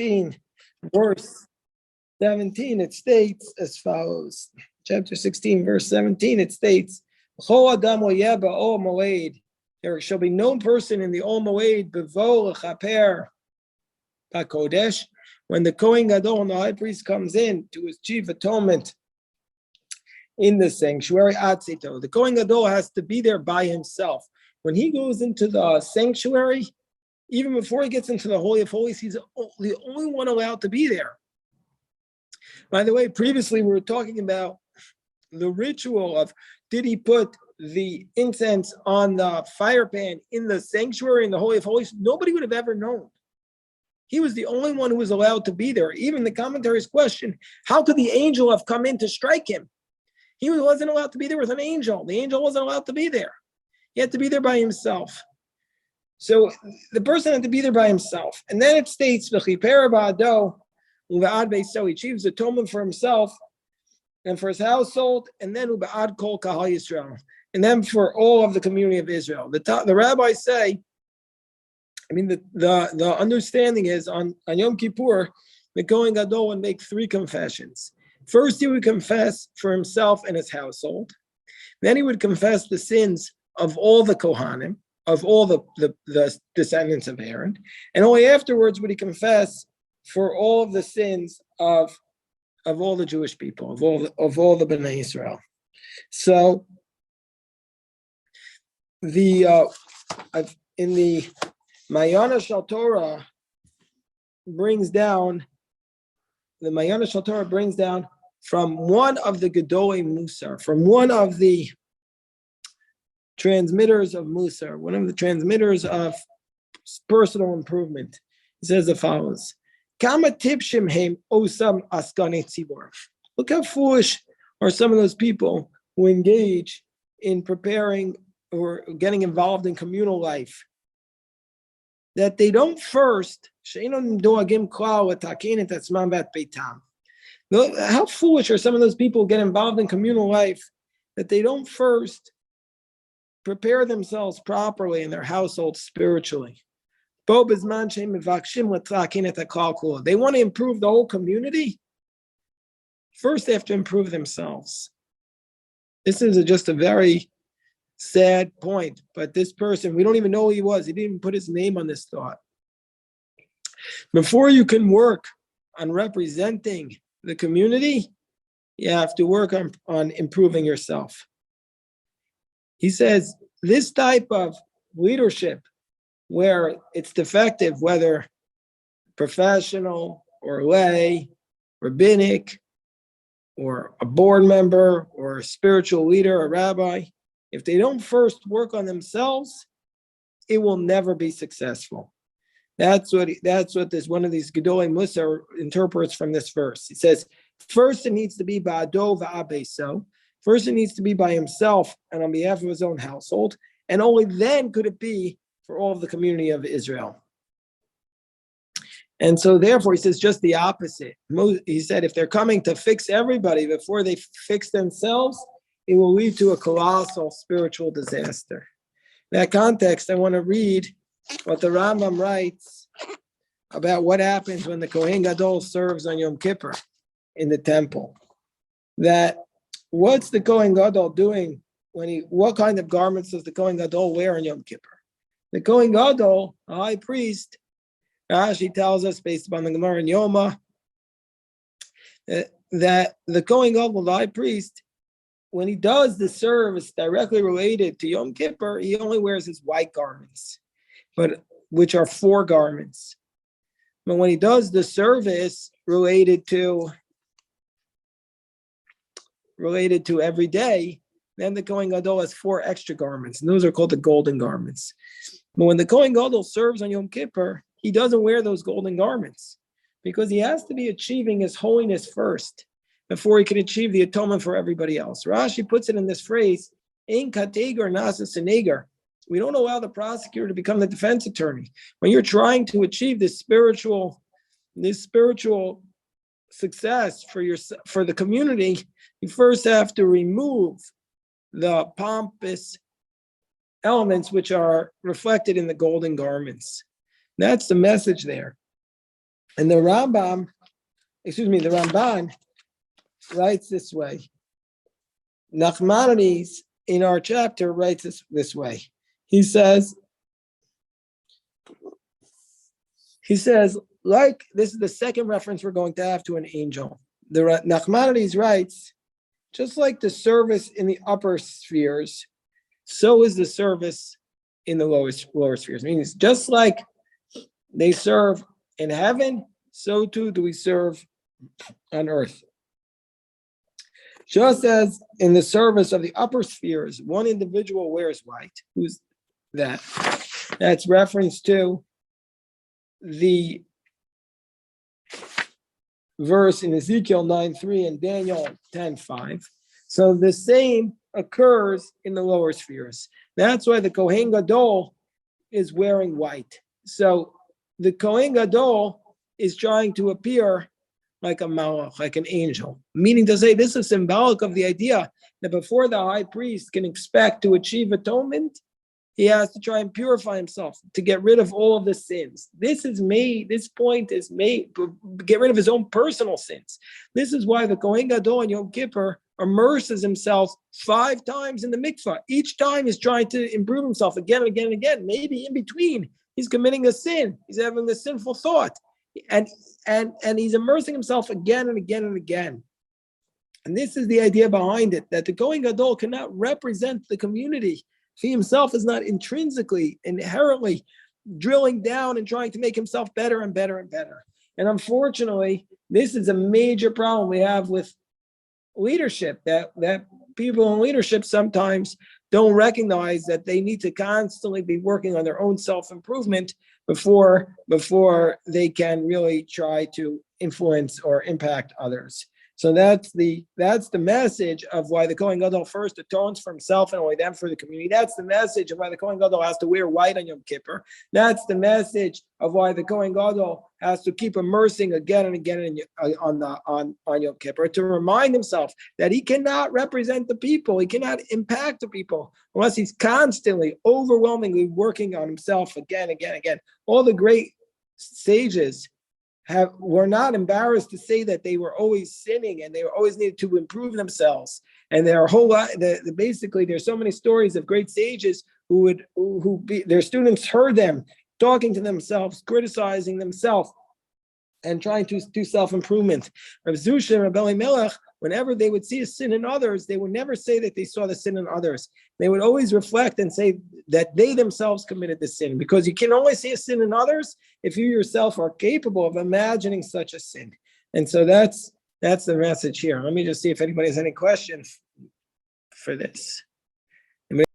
16, verse 17, it states as follows. Chapter 16, verse 17, it states, there shall be no person in the Ol Moed bevo lechaper hakodesh, when the Kohen Gadol and the high priest comes in to achieve atonement in the sanctuary, atzito. The Kohen Gadol has to be there by himself. When he goes into the sanctuary, even before he gets into the Holy of Holies, he's the only one allowed to be there. By the way, previously we were talking about the ritual of, did he put the incense on the fire pan in the sanctuary in the Holy of Holies? Nobody would have ever known. He was the only one who was allowed to be there. Even the commentaries question, how could the angel have come in to strike him? He wasn't allowed to be there with an angel. The angel wasn't allowed to be there. He had to be there by himself. So the person had to be there by himself. And then it states, so he achieves atonement for himself and for his household, and then uba'ad kol kahal Yisrael, and then for all of the community of Israel. The rabbis say, the understanding is on Yom Kippur, the Kohen Gadol would make 3 confessions. First, he would confess for himself and his household. Then he would confess the sins of all the Kohanim, of all the descendants of Aaron, and only afterwards would he confess for all of the sins of all the Jewish people, of all the Bnei Israel. So in the Mayana Shal Torah brings down from one of the Gedolei Musar, from one of the transmitters of Musar, one of the transmitters of personal improvement. He says the follows: Kama tipshim heim osam askane tzibor. Look how foolish are some of those people who engage in preparing or getting involved in communal life, that they don't first, how foolish are some of those people who get involved in communal life, that they don't first prepare themselves properly in their household spiritually. They want to improve the whole community. First, they have to improve themselves. This is just a very sad point, but this person, we don't even know who he was. He didn't even put his name on this thought. Before you can work on representing the community, you have to work on improving yourself. He says this type of leadership, where it's defective, whether professional or lay, rabbinic, or a board member, or a spiritual leader, a rabbi, if they don't first work on themselves, it will never be successful. That's what this one of these Gedolei Musar interprets from this verse. He says, first it needs to be ba'ado va'abeso. First it needs to be by himself and on behalf of his own household, and only then could it be for all of the community of Israel. And so therefore, he says just the opposite. He said if they're coming to fix everybody before they fix themselves, it will lead to a colossal spiritual disaster. In that context, I want to read what the Rambam writes about what happens when the Kohen Gadol serves on Yom Kippur in the temple. That what's the Kohen Gadol doing what kind of garments does the Kohen Gadol wear on Yom Kippur? The Kohen Gadol, the high priest, Rashi tells us, based upon the Gemara in Yoma, that the Kohen Gadol, the high priest, when he does the service directly related to Yom Kippur, he only wears his white garments, which are 4 garments. But when he does the service related to every day, then the Kohen Gadol has 4 extra garments, and those are called the golden garments. But when the Kohen Gadol serves on Yom Kippur, he doesn't wear those golden garments because he has to be achieving his holiness first before he can achieve the atonement for everybody else. Rashi puts it in this phrase, "Ein kategar nasa senegar." We don't allow the prosecutor to become the defense attorney. When you're trying to achieve this spiritual success for the community, you first have to remove the pompous elements which are reflected in the golden garments. That's the message there. And the Ramban writes this way. Nachmanides in our chapter writes this way. He says, like, this is the second reference we're going to have to an angel. The Nachmanides writes, just like the service in the upper spheres, so is the service in the lower spheres. Meaning, just like they serve in heaven, so too do we serve on earth. Just as in the service of the upper spheres, one individual wears white. Who's that? That's reference to the verse in Ezekiel 9:3 and Daniel 10:5. So the same occurs in the lower spheres. That's why the Kohen Gadol is wearing white. So the Kohen Gadol is trying to appear like a malach, like an angel, meaning to say this is symbolic of the idea that before the high priest can expect to achieve atonement, he has to try and purify himself to get rid of all of the sins. This point is made to get rid of his own personal sins. This is why the Kohen Gadol on Yom Kippur immerses himself 5 times in the mikvah. Each time he's trying to improve himself again and again and again. Maybe in between he's committing a sin. He's having a sinful thought. And he's immersing himself again and again and again. And this is the idea behind it, that the Kohen Gadol cannot represent the community. He himself is not intrinsically, inherently drilling down and trying to make himself better and better and better. And unfortunately, this is a major problem we have with leadership, that people in leadership sometimes don't recognize that they need to constantly be working on their own self-improvement before they can really try to influence or impact others. So that's the message of why the Kohen Gadol first atones for himself and only then for the community. That's the message of why the Kohen Gadol has to wear white on Yom Kippur. That's the message of why the Kohen Gadol has to keep immersing again and again on Yom Kippur to remind himself that he cannot represent the people, he cannot impact the people unless he's constantly, overwhelmingly working on himself again. All the great sages were not embarrassed to say that they were always sinning and they were always needed to improve themselves. And their whole life, basically, there's so many stories of great sages their students heard them talking to themselves, criticizing themselves, and trying to do self-improvement. Rav Zusha and Rav Elimelech, whenever they would see a sin in others, they would never say that they saw the sin in others. They would always reflect and say that they themselves committed the sin, because you can only see a sin in others if you yourself are capable of imagining such a sin. And so that's the message here. Let me just see if anybody has any questions for this.